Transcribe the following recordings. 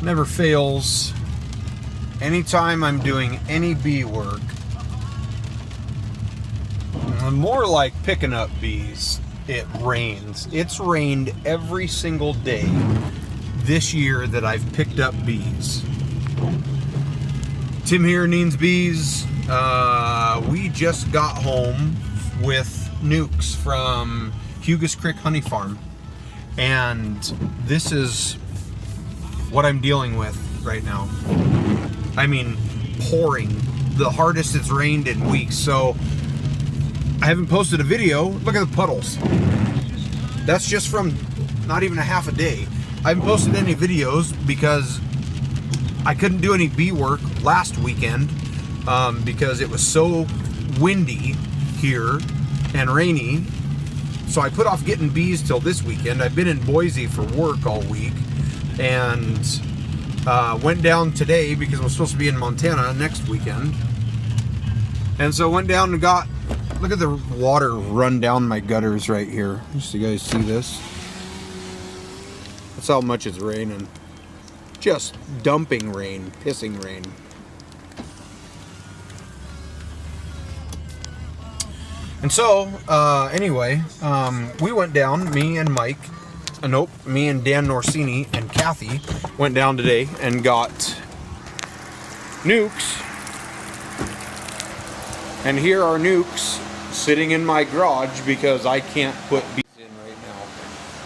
never fails. Anytime I'm doing any bee work, more like picking up bees, it rains. It's rained every single day this year that I've picked up bees. Tim here, Neen's Bees. We just got home with nucs from Hugus Creek Honey Farm, and this is what I'm dealing with right now. I mean, pouring. The hardest it's rained in weeks. So I haven't posted a video. Look at the puddles. That's just from not even a half a day. I haven't posted any videos because I couldn't do any bee work last weekend because it was so windy here and rainy. So I put off getting bees till this weekend. I've been in Boise for work all week and went down today because I'm supposed to be in Montana next weekend. And so went down and got, look at the water run down my gutters right here. Just so you guys see this. That's how much it's raining. Just dumping rain, pissing rain. And so, anyway, we went down, me and Mike, me and Dan Norsini and Kathy went down today and got nucs. And here are nucs sitting in my garage because I can't put bees in right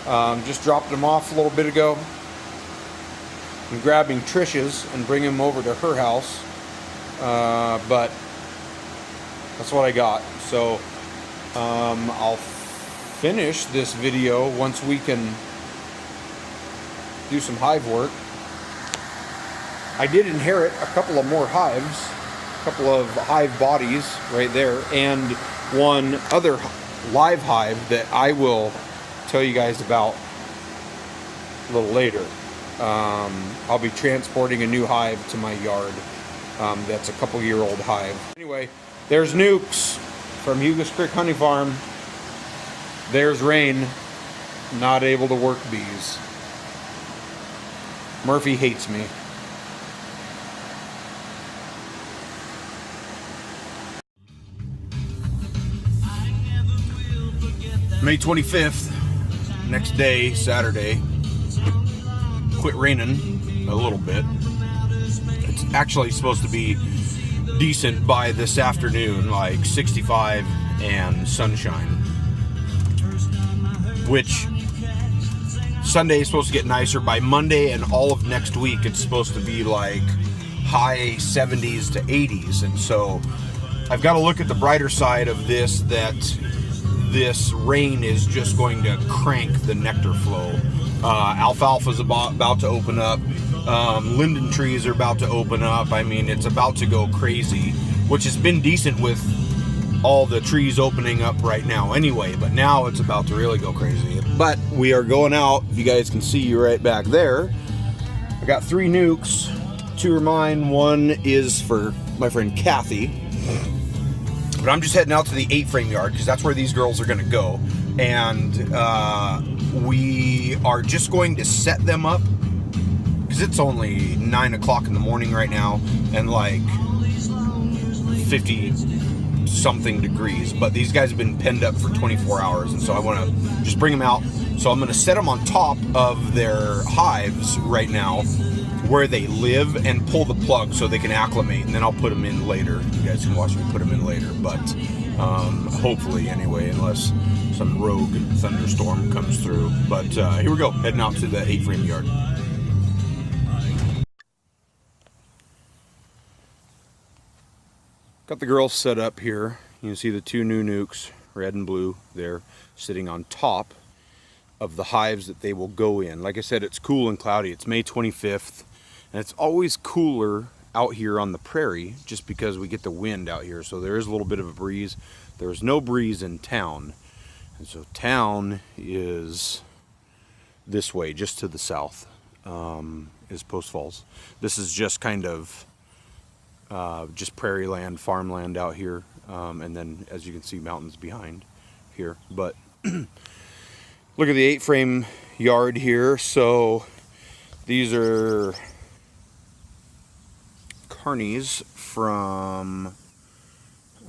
now. Just dropped them off a little bit ago. I'm grabbing Trish's and bringing them over to her house, but that's what I got. So I'll finish this video once we can do some hive work. I did inherit a couple of more hives, a couple of hive bodies right there, and one other live hive that I will tell you guys about a little later. I'll be transporting a new hive to my yard that's a couple-year-old hive. Anyway, there's nucs from Hugus Creek Honey Farm. There's rain. Not able to work bees. Murphy hates me. May 25th, next day, Saturday. Quit raining a little bit. It's actually supposed to be decent by this afternoon, like 65 and sunshine, which Sunday is supposed to get nicer. By Monday and all of next week it's supposed to be like high 70s to 80s. And so I've got to look at the brighter side of this, that this rain is just going to crank the nectar flow. Alfalfa's about to open up. Linden trees are about to open up. I mean, it's about to go crazy, which has been decent with all the trees opening up right now anyway, but now it's about to really go crazy. But we are going out. If you guys can see right back there, I got 3 nucs. 2 are mine, 1 is for my friend Kathy. But I'm just heading out to the 8-frame yard because that's where these girls are going to go. And we are just going to set them up because it's only 9 o'clock in the morning right now and like 50-something degrees. But these guys have been penned up for 24 hours, and so I want to just bring them out. So I'm going to set them on top of their hives right now where they live and pull the plug so they can acclimate, and then I'll put them in later. You guys can watch me put them in later, but hopefully anyway, unless some rogue thunderstorm comes through. But here we go, heading out to the 8-frame yard. Got the girls set up here. You can see the 2 new nucs, red and blue, there sitting on top of the hives that they will go in. Like I said, it's cool and cloudy. It's May 25th, and it's always cooler out here on the prairie just because we get the wind out here. So there is a little bit of a breeze. There's no breeze in town. And so town is this way, just to the south, is Post Falls. This is just kind of just prairie land, farmland out here. And then, as you can see, mountains behind here. But look at the 8-frame yard here. So these are carnies from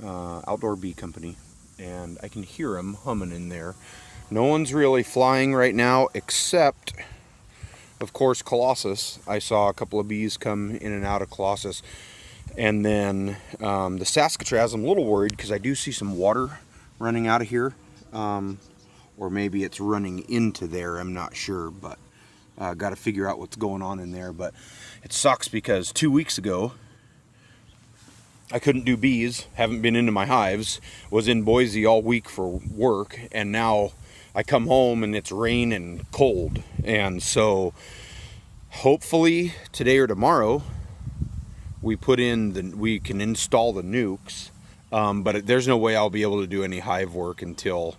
Outdoor Bee Company, and I can hear them humming in there. No one's really flying right now except, of course, Colossus. I saw a couple of bees come in and out of Colossus. And then the Saskatraz, I'm a little worried because I do see some water running out of here. Or maybe it's running into there, I'm not sure, but got to figure out what's going on in there. But it sucks because 2 weeks ago, I couldn't do bees, haven't been into my hives, was in Boise all week for work, and now I come home and it's rain and cold. And so hopefully today or tomorrow we can install the nucs, but there's no way I'll be able to do any hive work until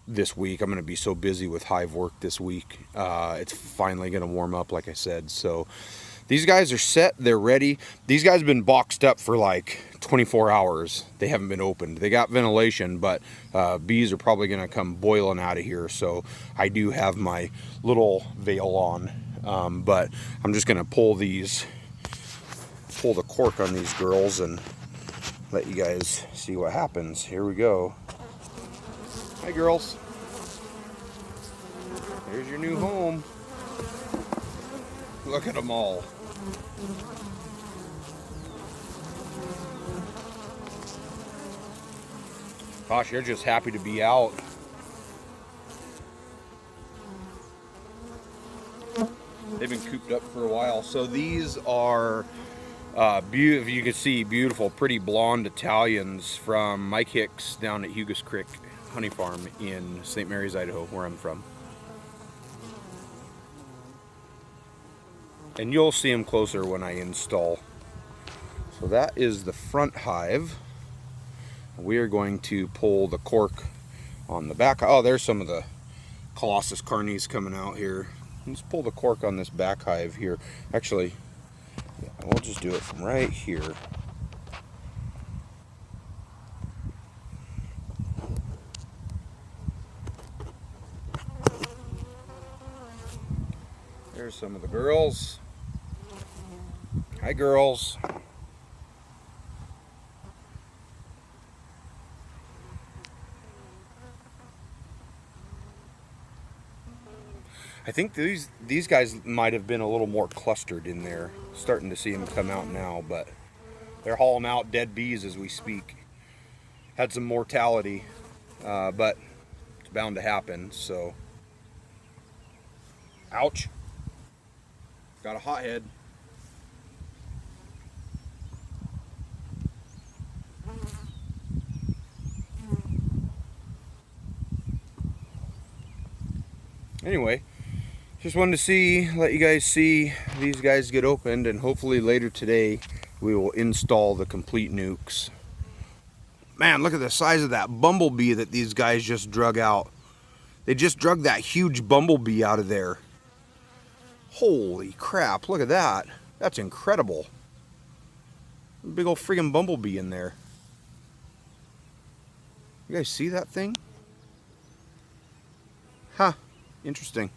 this week. I'm going to be so busy with hive work this week. It's finally going to warm up, like I said. So these guys are set, they're ready. These guys have been boxed up for like 24 hours. They haven't been opened. They got ventilation, but bees are probably going to come boiling out of here. So I do have my little veil on, but I'm just going to pull the cork on these girls and let you guys see what happens. Here we go. Hi girls. There's your new home. Look at them all. Gosh, they're just happy to be out. They've been cooped up for a while. So these are if you can see, beautiful, pretty blonde Italians from Mike Hicks down at Hugus Creek Honey Farm in St. Mary's, Idaho, where I'm from. And you'll see them closer when I install. So that is the front hive. We are going to pull the cork on the back. Oh, there's some of the Colossus carnies coming out here. Let's pull the cork on this back hive here. Actually, we'll just do it from right here. There's some of the girls. Hi, girls. I think these guys might have been a little more clustered in there. Starting to see them come out now, but they're hauling out dead bees as we speak. Had some mortality, but it's bound to happen, so. Ouch. Got a hothead. Anyway, just wanted to let you guys see these guys get opened, and hopefully later today we will install the complete nucs. Man, look at the size of that bumblebee that these guys just drug out. They just drug that huge bumblebee out of there. Holy crap, look at that. That's incredible. Big old friggin' bumblebee in there. You guys see that thing? Huh, interesting.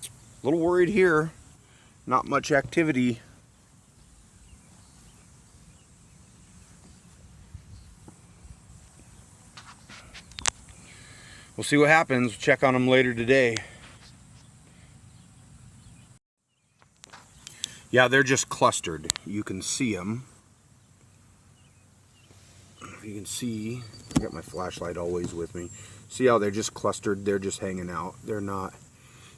A little worried here. Not much activity. We'll see what happens. Check on them later today. Yeah, they're just clustered. You can see them. You can see, I got my flashlight always with me. See how they're just clustered? They're just hanging out. They're not,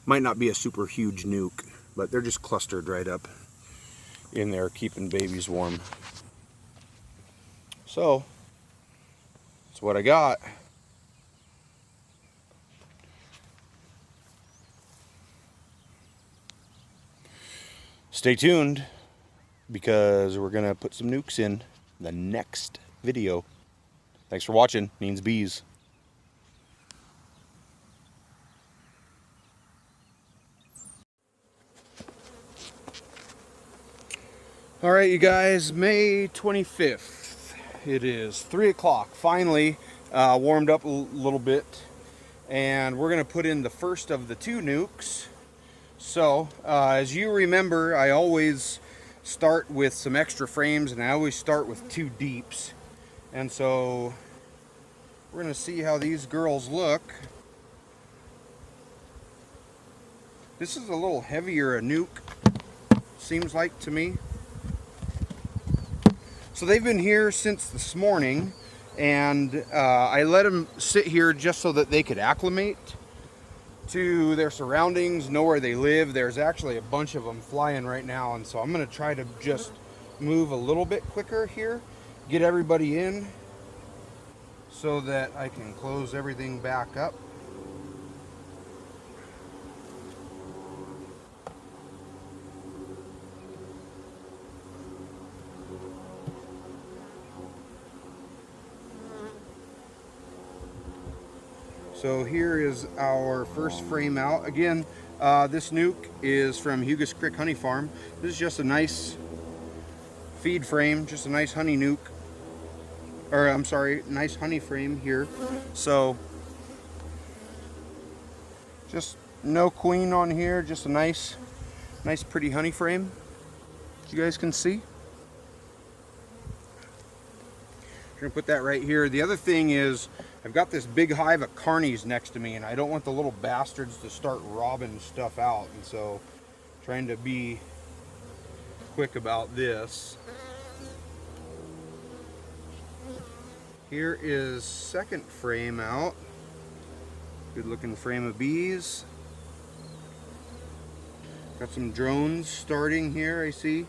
might not be a super huge nuke, but they're just clustered right up in there, keeping babies warm. So, that's what I got. Stay tuned, because we're gonna put some nucs in the next video. Thanks for watching. Means Bees. All right, you guys, May 25th. It is 3 o'clock. Finally warmed up a little bit, and we're gonna put in the first of the 2 nucs. So, as you remember, I always start with some extra frames, and I always start with 2 deeps. And so we're going to see how these girls look. This is a little heavier a nuke, seems like to me. So they've been here since this morning, and I let them sit here just so that they could acclimate to their surroundings, know where they live. There's actually a bunch of them flying right now, and so I'm going to try to just move a little bit quicker here, get everybody in so that I can close everything back up. So here is our first frame out. Again, this nuke is from Hugus Creek Honey Farm. This is just a nice feed frame, just a nice honey nuke. Or I'm sorry, nice honey frame here. So just no queen on here, just a nice pretty honey frame, as you guys can see. I'm gonna put that right here. The other thing is, I've got this big hive of carnies next to me, and I don't want the little bastards to start robbing stuff out, and so trying to be quick about this. Here is second frame out. Good looking frame of bees. Got some drones starting here, I see.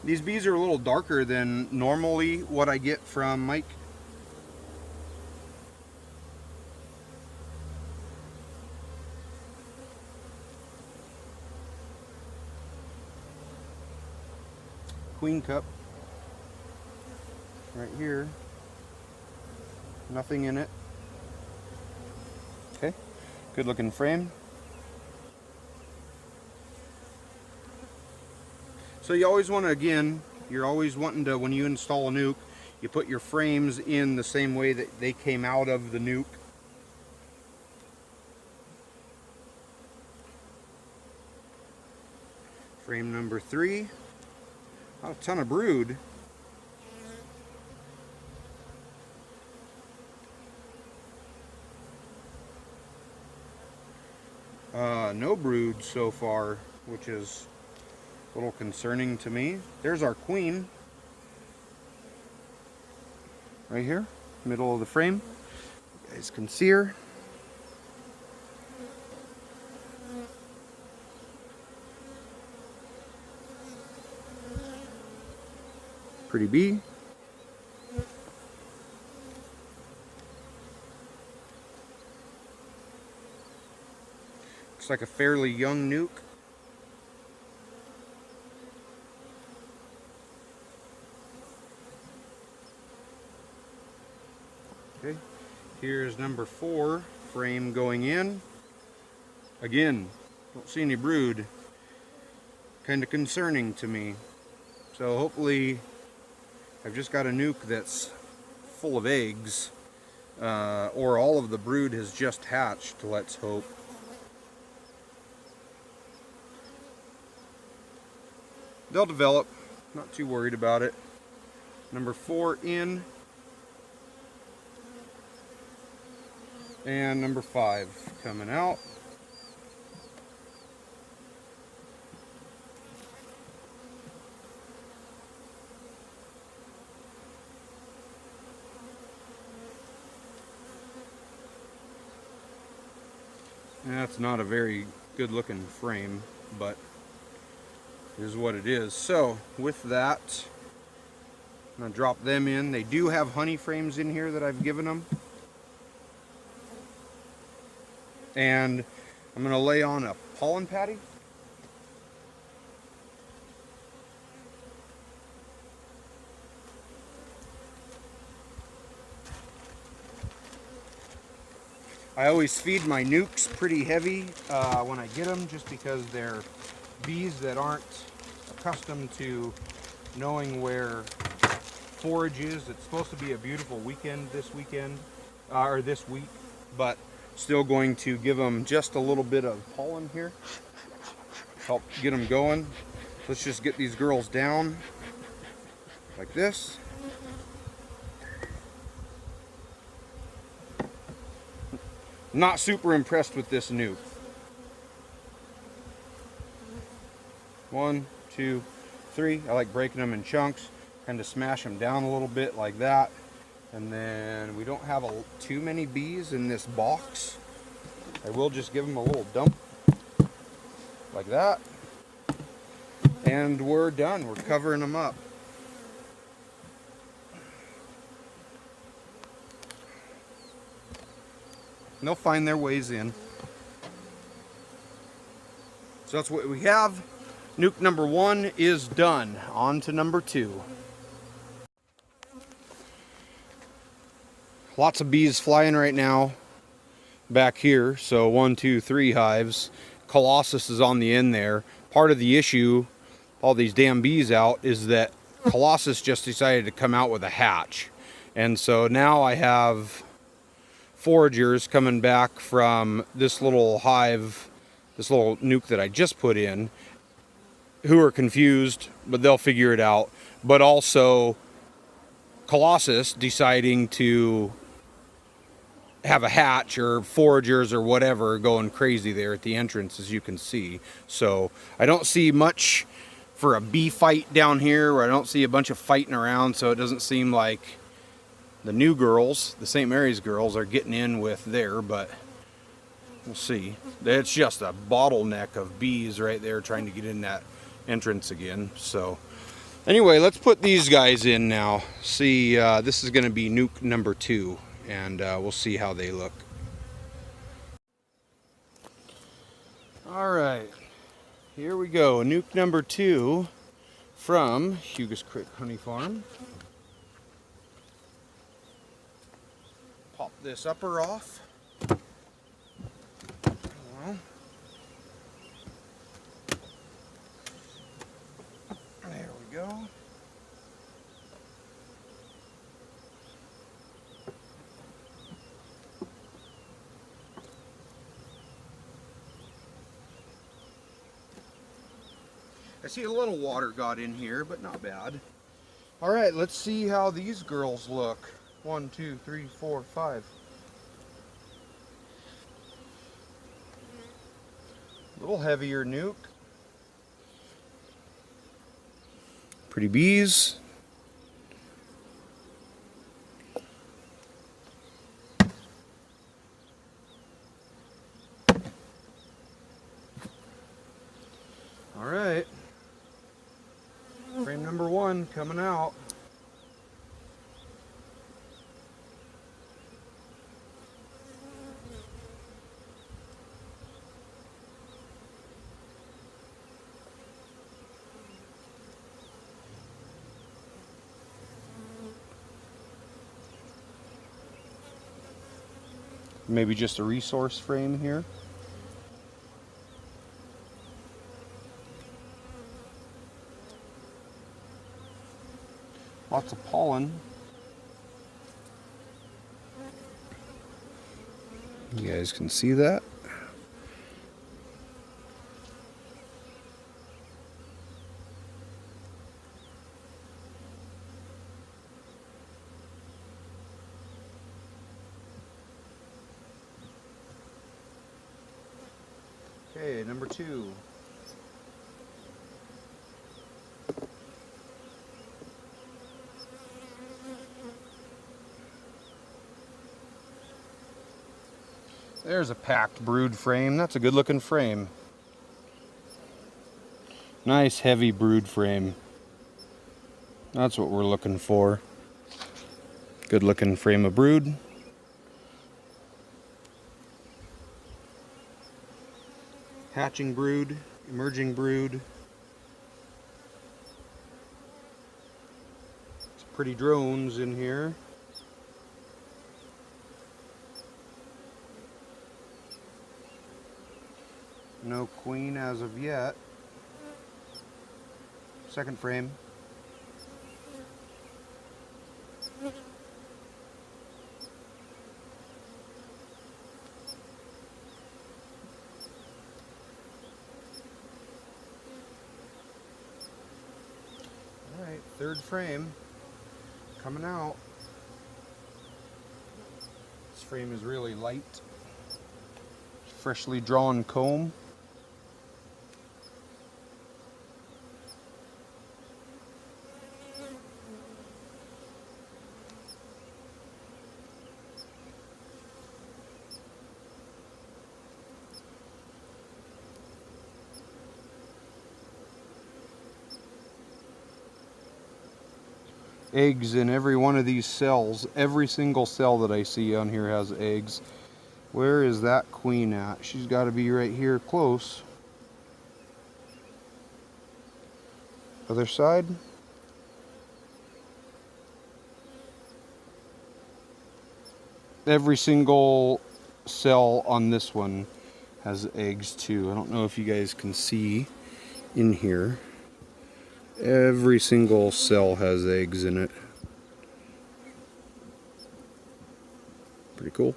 These bees are a little darker than normally what I get from Mike. Queen cup right here, nothing in it. Okay, good looking frame. So you always want to, again, you're always wanting to, when you install a nuke, you put your frames in the same way that they came out of the nuke. Frame number 3. A ton of brood. No brood so far, which is a little concerning to me. There's our queen. Right here, middle of the frame. You guys can see her. Pretty bee. Looks like a fairly young nuke. Okay, here's number 4 frame going in. Again, don't see any brood. Kind of concerning to me. So hopefully I've just got a nuke that's full of eggs, or all of the brood has just hatched, let's hope. They'll develop, not too worried about it. Number 4 in, and number 5 coming out. That's not a very good looking frame, but it is what it is. So with that, I'm going to drop them in. They do have honey frames in here that I've given them. And I'm going to lay on a pollen patty. I always feed my nukes pretty heavy when I get them, just because they're bees that aren't accustomed to knowing where forage is. It's supposed to be a beautiful weekend this weekend, or this week, but still going to give them just a little bit of pollen here, help get them going. Let's just get these girls down like this. Not super impressed with this nuke. 1, 2, 3. I like breaking them in chunks, kind of smash them down a little bit like that. And then we don't have too many bees in this box. I will just give them a little dump like that. And we're done. We're covering them up. And they'll find their ways in. So that's what we have. Nuke number 1 is done. On to number 2. Lots of bees flying right now back here. So 1, 2, 3 hives. Colossus is on the end there. Part of the issue, all these damn bees out, is that Colossus just decided to come out with a hatch. And so now I have foragers coming back from this little hive, this little nuke that I just put in, who are confused, but they'll figure it out. But also Colossus deciding to have a hatch, or foragers or whatever going crazy there at the entrance, as you can see. So I don't see much for a bee fight down here, where I don't see a bunch of fighting around, so it doesn't seem like the new girls, the St. Mary's girls, are getting in with there, but we'll see. It's just a bottleneck of bees right there trying to get in that entrance again. So anyway, let's put these guys in now. See, this is going to be nuke number 2, and we'll see how they look. All right, here we go. Nuke number 2 from Hugus Creek Honey Farm. Pop this upper off. Well, there we go. I see a little water got in here, but not bad. All right, let's see how these girls look. 1, 2, 3, 4, 5. A little heavier nuke. Pretty bees. All right. Frame number 1 coming out. Maybe just a resource frame here. Lots of pollen. You guys can see that. Okay, number 2. There's a packed brood frame. That's a good looking frame. Nice heavy brood frame. That's what we're looking for. Good looking frame of brood. Hatching brood, emerging brood. Some pretty drones in here. No queen as of yet. Second frame. third frame coming out. This frame is really light. Freshly drawn comb. Eggs in every one of these cells. Every single cell that I see on here has eggs. Where is that queen at? She's got to be right here close. Other side. Every single cell on this one has eggs too. I don't know if you guys can see in here. Every single cell has eggs in it. Pretty cool.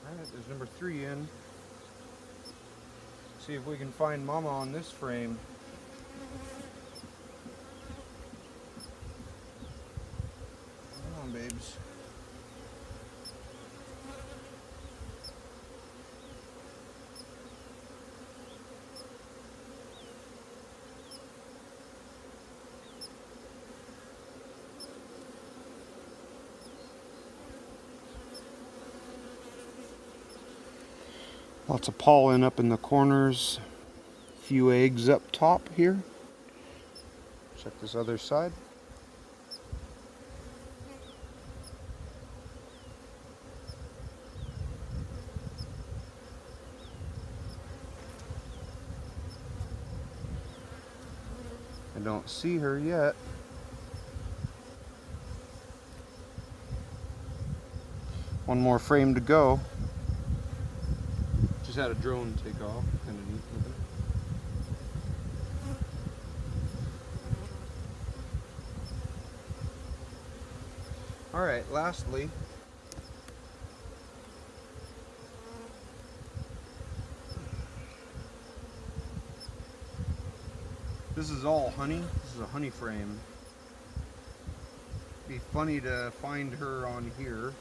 Alright, there's number 3 in. See if we can find Mama on this frame. Come on, babes. Lots of pollen up in the corners. A few eggs up top here. Check this other side. I don't see her yet. One more frame to go. Just had a drone take off. Kind of neat looking. Alright, lastly, this is all honey. This is a honey frame. Be funny to find her on here.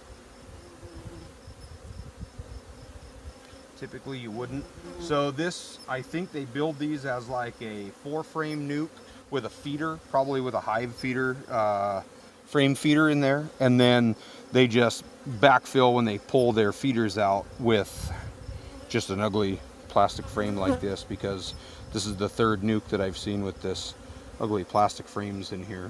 Typically you wouldn't. So this, I think they build these as like a 4-frame nuke with a feeder, probably with a hive feeder, frame feeder in there, and then they just backfill when they pull their feeders out with just an ugly plastic frame like this, because this is the 3rd nuke that I've seen with this ugly plastic frames in here.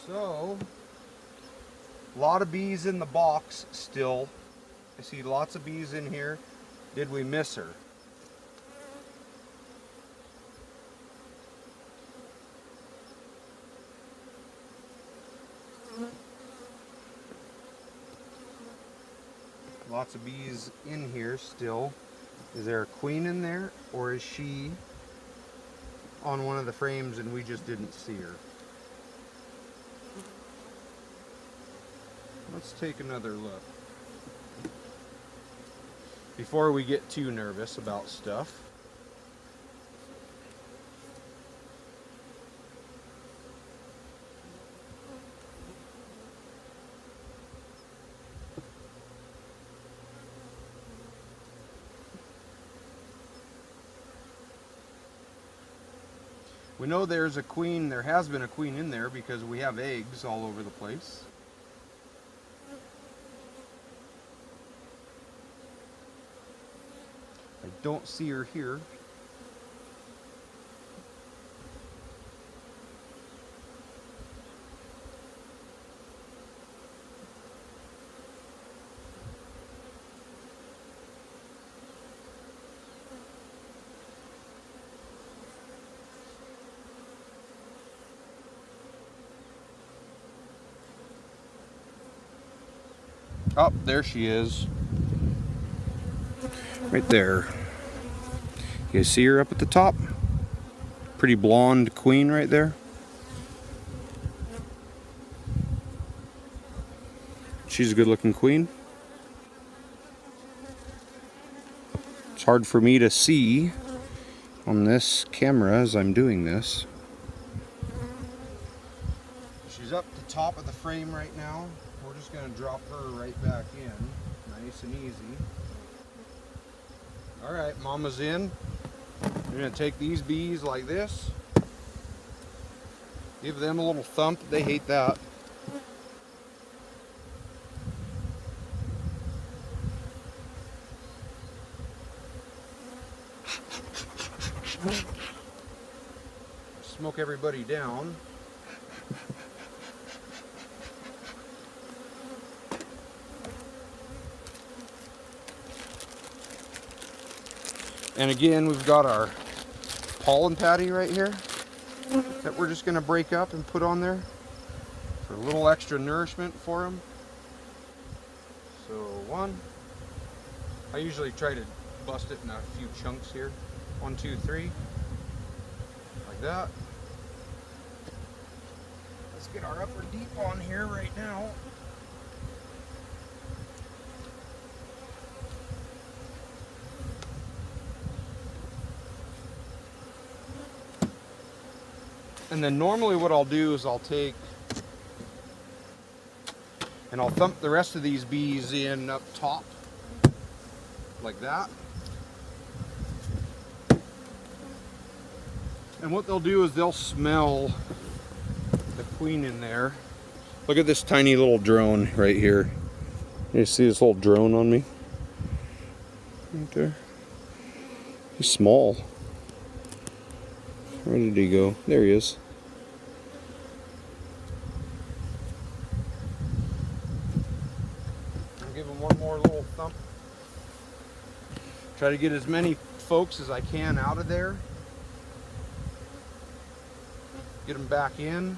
So a lot of bees in the box still. I see lots of bees in here. Did we miss her? Lots of bees in here still. Is there a queen in there, or is she on one of the frames and we just didn't see her? Let's take another look before we get too nervous about stuff. We know there's a queen, there has been a queen in there because we have eggs all over the place. I don't see her here. Oh, there she is. Right there. You guys see her up at the top? Pretty blonde queen right there. She's a good looking queen. It's hard for me to see on this camera as I'm doing this. She's up the top of the frame right now. We're just going to drop her right back in, nice and easy. Alright, mama's in. We're going to take these bees like this. Give them a little thump. They hate that. Smoke everybody down. And again, we've got our pollen patty right here that we're just going to break up and put on there for a little extra nourishment for them. So one, I usually try to bust it in a few chunks here. 1, 2, 3, like that. Let's get our upper deep on here right now. And then normally what I'll do is I'll take and I'll thump the rest of these bees in up top like that. And what they'll do is they'll smell the queen in there. Look at this tiny little drone right here. You see this little drone on me? Right there. He's small. Where did he go? There he is. I'll give him one more little thump. Try to get as many folks as I can out of there. Get them back in.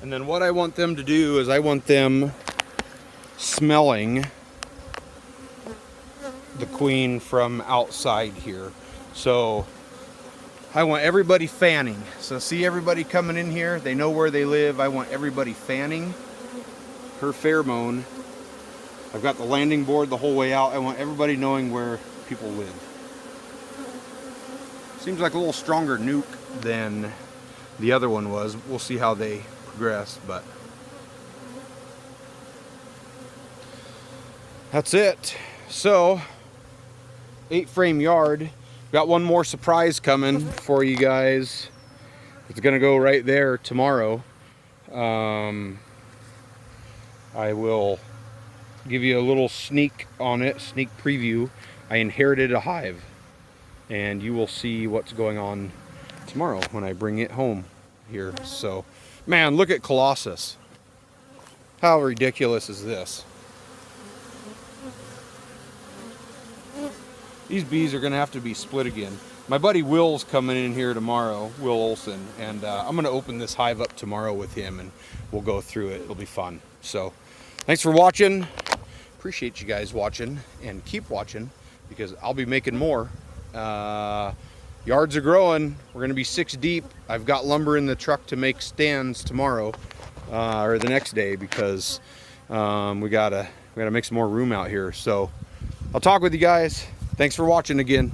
And then what I want them to do is I want them smelling the queen from outside here. So I want everybody fanning. So see everybody coming in here, they know where they live. I want everybody fanning her pheromone. I've got the landing board the whole way out. I want everybody knowing where people live. Seems like a little stronger nuke than the other one was. We'll see how they progress, but that's it. So 8-frame yard. Got one more surprise coming for you guys. It's gonna go right there tomorrow. I will give you a little sneak on it, sneak preview. I inherited a hive, and you will see what's going on tomorrow when I bring it home here. So, man, look at Colossus. How ridiculous is this? These bees are gonna have to be split again. My buddy Will's coming in here tomorrow, Will Olson, and I'm gonna open this hive up tomorrow with him and we'll go through it. It'll be fun. So, thanks for watching. Appreciate you guys watching, and keep watching because I'll be making more. Yards are growing. We're gonna be 6 deep. I've got lumber in the truck to make stands tomorrow, or the next day, because we gotta make some more room out here. So I'll talk with you guys. Thanks for watching again.